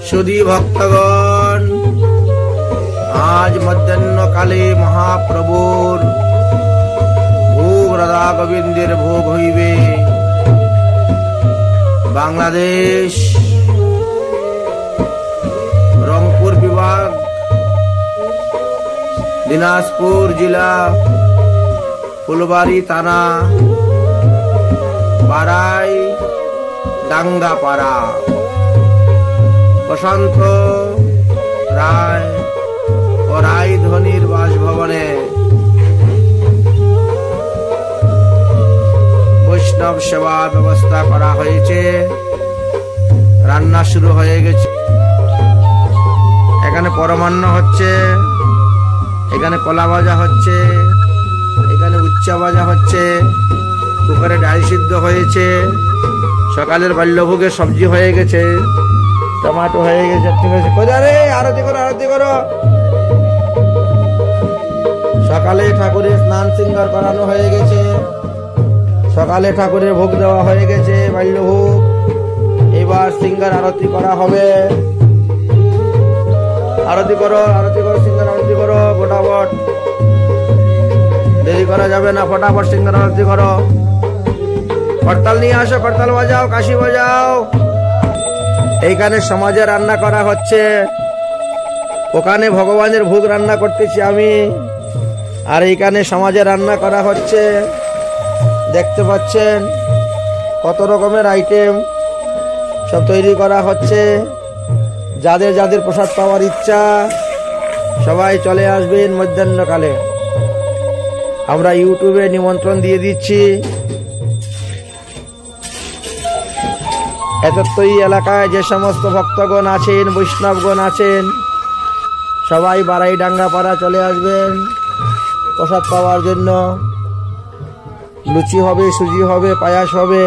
सुधी भक्तगण आज मध्याह्न काले महाप्रभुर भोग राधा गोविंदेर भोग हইবে बांग्लादेश रंगपुर विभाग दिनाजपुर जिला फुलबाड़ी थाना बाराई डांगापाड़ा प्रशांत राय और राय धनिर बासभवने वैष्णव सेवा व्यवस्था करा হয়েছে রান্না শুরু হয়ে গেছে এখানে পরমান্ন হচ্ছে এখানে কলা ভাজা হচ্ছে এখানে উচ্চা ভাজা হচ্ছে কুকারে ডাল সিদ্ধ হয়েছে সকালের বাল্যভোগের সবজি হয়ে গেছে টমেটো হয়ে গেছে ঠিক আছে কোদারে আরতি করো সকালে ঠাকুরের স্নান সিঙ্গার করানো হয়ে গেছে সকালে ঠাকুরের ভোগ দেওয়া হয়ে গেছে বাল্যভোগ এবার সিঙ্গার আরতি করা হবে আরতি করো সিঙ্গার আরতি করো ফটাফট দেরি করা যাবে না ফটাফট সিঙ্গার আরতি করো করতাল নিয়ে আসো করতাল বাজাও কাশি বাজাও এইখানে সমাজে রান্না করা হচ্ছে ওখানে ভগবানের ভোগ রান্না করতেছি আমি আর এইখানে সমাজে রান্না করা হচ্ছে দেখতে পাচ্ছেন কত রকমের আইটেম সব তৈরি করা হচ্ছে যাদের যাদের প্রসাদ পাওয়ার ইচ্ছা সবাই চলে আসবেন মধ্যাহ্নকালে আমরা ইউটিউবে নিমন্ত্রণ দিয়ে দিচ্ছি এতই এলাকায় যে সমস্ত ভক্তগণ আছেন বৈষ্ণবগণ আছেন সবাই বারাই ডাঙ্গাপাড়া চলে আসবেন প্রসাদ পাওয়ার জন্য লুচি হবে সুজি হবে পায়াস হবে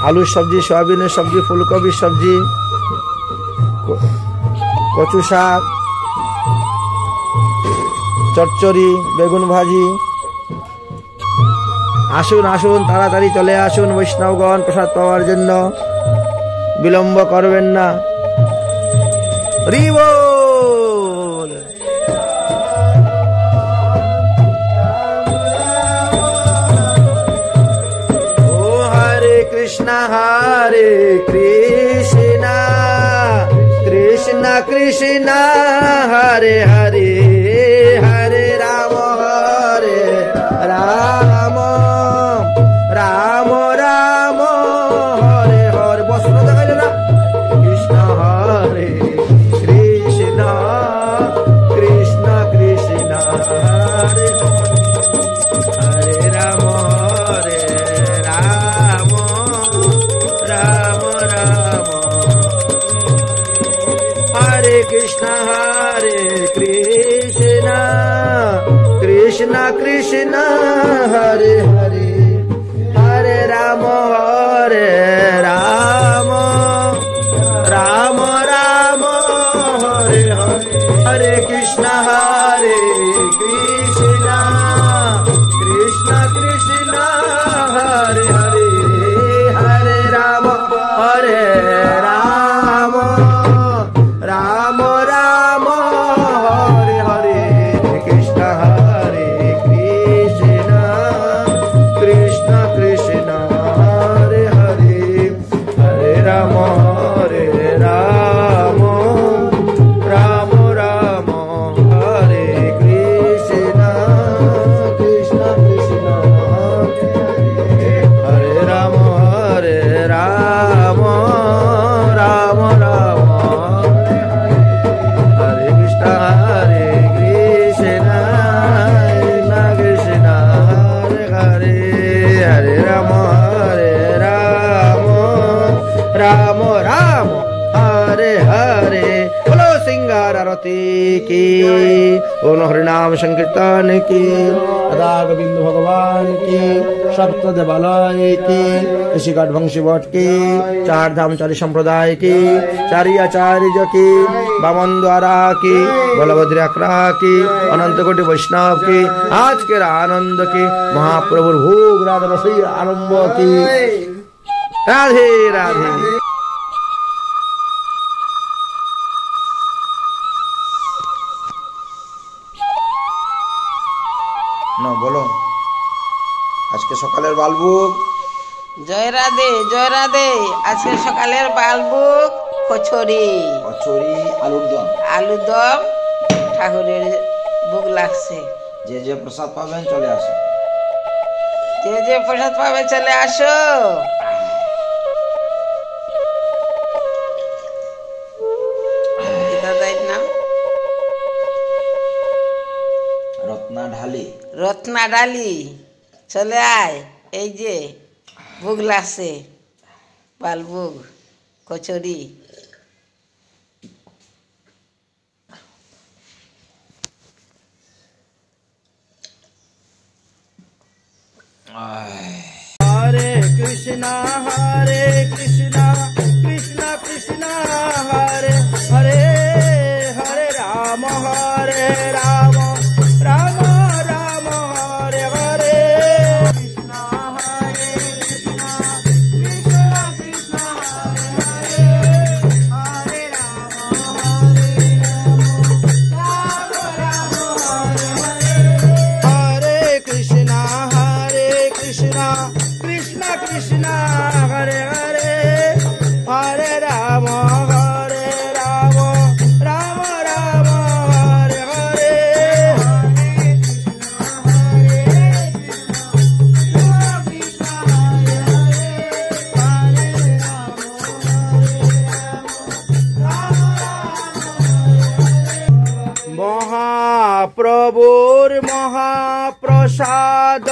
আলুর সবজি সয়াবিনের সবজি ফুলকপির সবজি কচু শাক চচ্চড়ি বেগুন ভাজি আসুন আসুন তাড়াতাড়ি চলে আসুন বৈষ্ণবগণ প্রসাদ পাওয়ার জন্য বিলম্ব করবেন না হরি বল ও হরে কৃষ্ণ কৃষ্ণ কৃষ্ণ হরে হরে হরে রাম রাম রাম হরে হরে বস্ত্র দেখাইলে না কৃষ্ণ হরে কৃষ্ণ কৃষ্ণ কৃষ্ণ হরে হরে রাম রাম রাম রাম হরে কৃষ্ণ কৃষ্ণ কৃষ্ণ হরে হরে হরে রাম রাম রাম রাম হরে হরে হরে কৃষ্ণ কৃষ্ণ কৃষ্ণ কৃষ্ণ হরে হরে হরে রাম রাম রাম রাম হরে হরে কৃষ্ণ কৃষ্ণ কৃষ্ণ হরে হরে হরে রাম রাম রাম রাম হরে কৃষ্ণ কৃষ্ণ কৃষ্ণ হরে রাম রাম রাম রাম হরে কৃষ্ণ কৃষ্ণ হরে হরে রাম রাম রাম हरे हरे बोलो सिंगार आरती की ओम हरिनाम संकीर्तन की राधा गोविंद भगवान की सप्त देवालय की ऋषिकाठ वंशी भट्ट की चार धाम चारी संप्रदाय की चारी आचार्य की बामन द्वारा की बलभद्र आक्रा की अनंत कोटि वैष्णव की आज के आनंद की महाप्रभु भोग राधा रसोई आरंभ की राधे राधे। সকালের বালবুক। জয় রাধে। আজকে সকালের বালবুক কচুরি আলুর দম ঠাকুরের ভোগ লাগছে। যে যে প্রসাদ পাবেন চলে আসো। রত্না ঢালি চলে আয়। এই যে ভোগ লাগছে, বালভোগ কচুরি। হরে কৃষ্ণ কৃষ্ণ কৃষ্ণ হরে হরে, হরে রাম রাম রাম হরে হরে। কৃষ্ণ হরে কৃষ্ণ কৃষ্ণ কৃষ্ণ হরে হরে, হরে রাম রাম হরে হরে। হরে কৃষ্ণ কৃষ্ণ কৃষ্ণ কৃষ্ণ হরে হরে, হরে রাম রাম রাম হরে হরে। মহাপ্রভুর মহাপ্রসাদ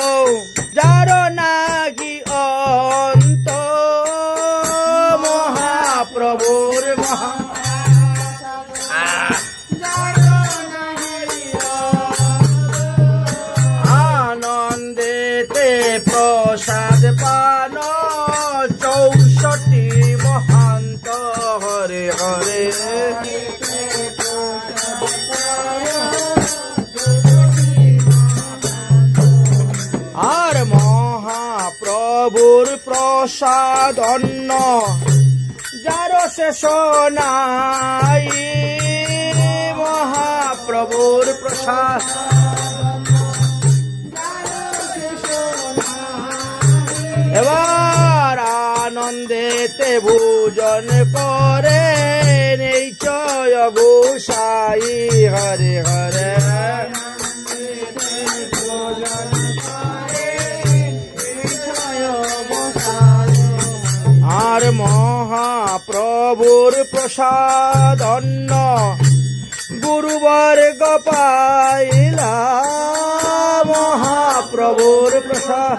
যার নাগি অন্ত, মহাপ্রভুর আনন্দেতে প্রসাদ পান 64 মহান্ত হরে হরে। আর মহাপ্রভুর প্রসাদ অন্ন যার শেষ নাই, মহাপ্রভুর প্রসাদ এবার আনন্দেতে ভোজন করে নিশ্চয় গোসাই হরে হরে। আর মহাপ্রভুর প্রসাদ অন্ন গুরুবর্গ পাইলা, মহাপ্রভুর প্রসাদ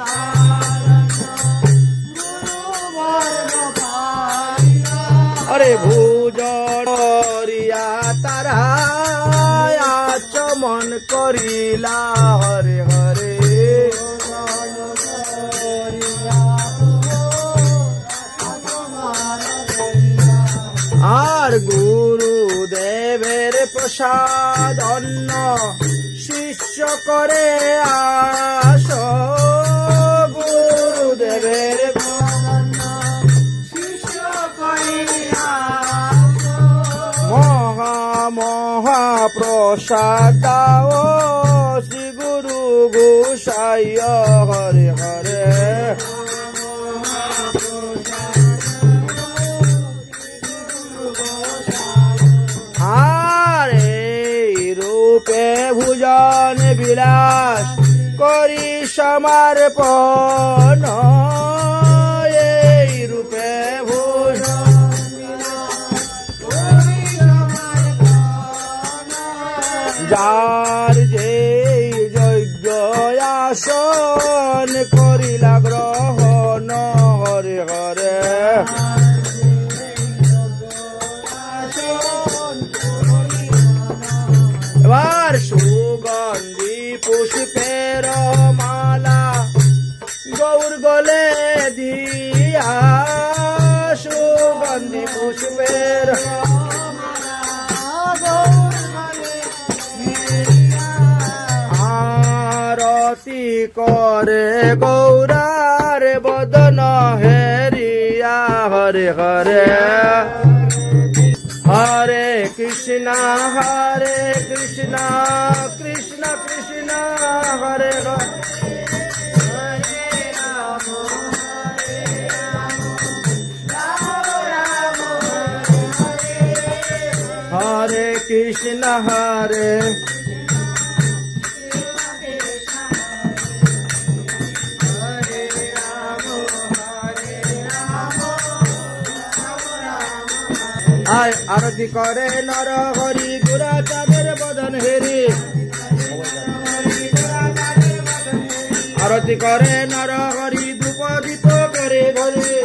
আরে ভোজন করিয়া তারা আচমন করিলা হরে হরে। আর গুরুদেবের প্রসাদ অন্ন শিষ্য করে আস, গুরুদেবের শিষ্য করে মহাপ্রসাদ দাও শ্রী গুরু গোসাই হরে হরে। আর এই রূপে ভুজন বিলাস করি সমর্পণ, এই রূপে যার যে যজ্ঞ আসন করিলা গ্রহণ হরে হরে। এবার সুগন্ধি পুষ্পের মালা গৌর গলে দিয়া, সুগন্ধি পুষ্পের আরতি করে গৌরার বদন হেরিয়া হরে হরে। হরে কৃষ্ণ কৃষ্ণ কৃষ্ণ হরে হরে, हरे कृष्ण हरे आय आरती करे नर हरि गुराचार्य बदन हेरी आरती करे नर हरि धूप दीप करे घरे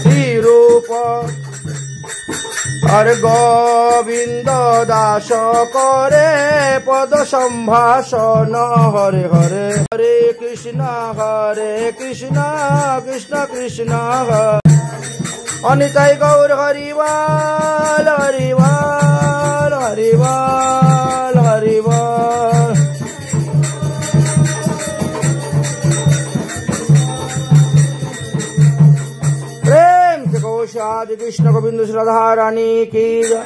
শ্রীরূপ আর গোবিন্দ দাস করে পদ সম্ভাষণ হরে হরে হরে কৃষ্ণ কৃষ্ণ কৃষ্ণ হরে অনিতাই গৌর হরিবাল হরিবাল হরিবাল হরিবাল। प्रेम से गौशाद कृष्ण गोविंद राधा रानी की जय।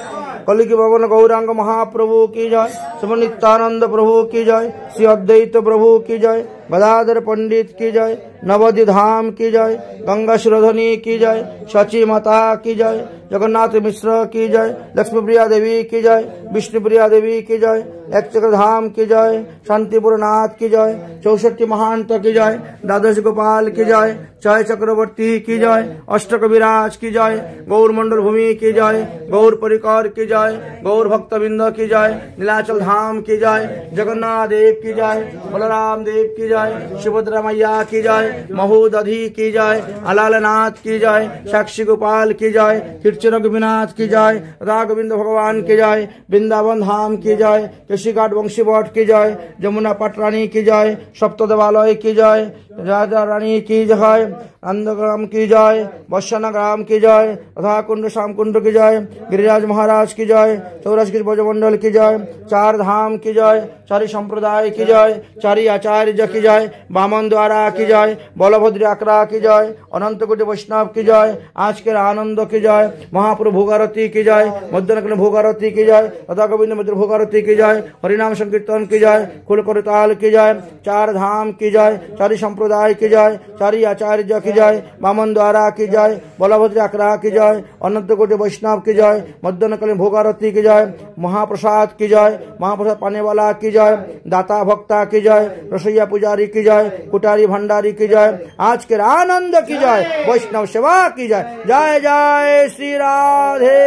कलिकी भवन गौरांग महाप्रभु की जय। श्री नित्यानंद प्रभु की जय। श्री अद्वैत प्रभु की जय। गदाधर पंडित की जय। नवद्वीप धाम की जय। गंगा सुरधनी की जय। शची माता की जय। जगन्नाथ मिश्र की जय। लक्ष्मी प्रिया देवी की जय। विष्णु प्रिया देवी की जय। एक चक्र धाम की जय। शांतिपुर नाथ की जय। 64 महांत की जय। द्वादश गोपाल की जय। जय चक्रवर्ती की जय। अष्टक विराज की जय। गौर मंडल भूमि की जय। गौर परिकर की जय। गौर भक्तबिंद की जय। नीलाचल धाम की जय। जगन्नाथ देव की जय। बलराम देव की जय। सुभद्रा मैया की जय। महोदधि की जय। अलालनाथ की जय। साक्षी गोपाल की जय। तीर्थचर गोपीनाथ की जय। राधा गोविंद भगवान की जय। वृंदावन धाम की जय। केशीघाट वंशीवट की जय। जमुना पटरानी की जय। सप्त देवालय की जय। राजा रानी की जय। नंदग्राम की जय। बस्याना ग्राम की जय। राधा कुंड श्याम कुंड की जय। गिरिराज महाराज की जय। 84 ब्रजमंडल की जय। 4 धाम की जय। 4 संप्रदाय की जय। 4 आचार्य की जय। वामन द्वारा की जय। बलभद्र आकरा की जय। अनंत कोटि वैष्णव की जय। आज के आनंद की जय। महाप्रभु भोगारती की जय। मध्याह्न भोगारती की जय। राधा गोविंद मध्य भोगारती की जय। हरिनाम संकीर्तन की जय। कुल करताल की जय। 4 धाम की जय। 4 संप्रदाय की जय। 4 आचार्य की जय। वामन द्वारा की जय। बलभद्र आकरा की जय। अनंत कोटि वैष्णव की जय। मध्याह्न भोगारती की जय। महाप्रसाद की जय। महाप्रसाद पाने वाला की जय। दाता भक्ता की जय। रसोईया पुजारी की जय। कुटारी भंडारी की जय। आज के आनंद की जय। वैष्णव सेवा की जय। जय जय श्री राधे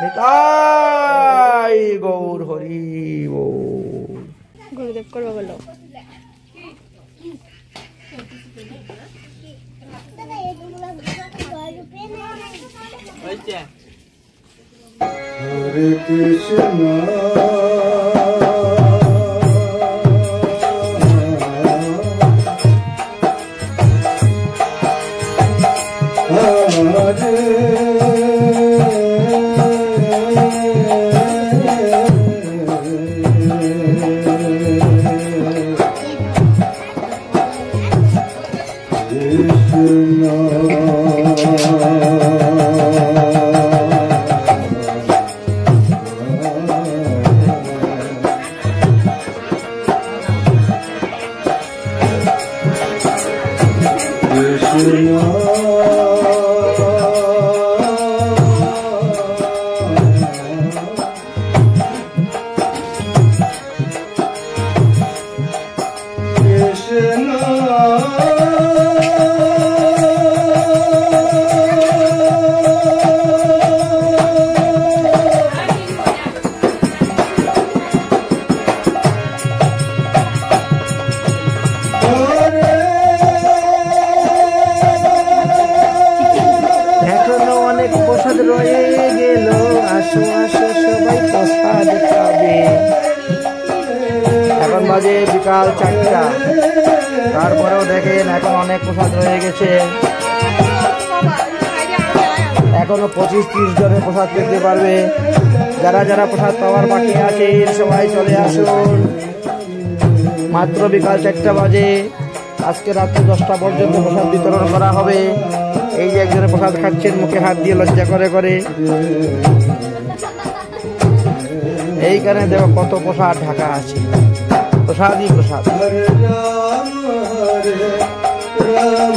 निताई गौर हरि बोल। गुरुदेव करबो बोलो। हरे कृष्णा বাজে বিকাল 4টা। তারপরেও দেখেন এখন অনেক প্রসাদ রয়ে গেছে। এখনো 25-30 জনের প্রসাদ পেতে পারবে। যারা যারা প্রসাদ পাওয়ার বাকি আছে সবাই চলে আসুন। মাত্র বিকাল 4টা বাজে। আজকে রাত্রি 10টা পর্যন্ত প্রসাদ বিতরণ করা হবে। এই যে একজনের প্রসাদ খাচ্ছেন মুখে হাত দিয়ে লজ্জা করে করে। এইখানে দেখো কত প্রসাদ ঢাকা আছে। প্রসাদই প্রসাদ। हरे राम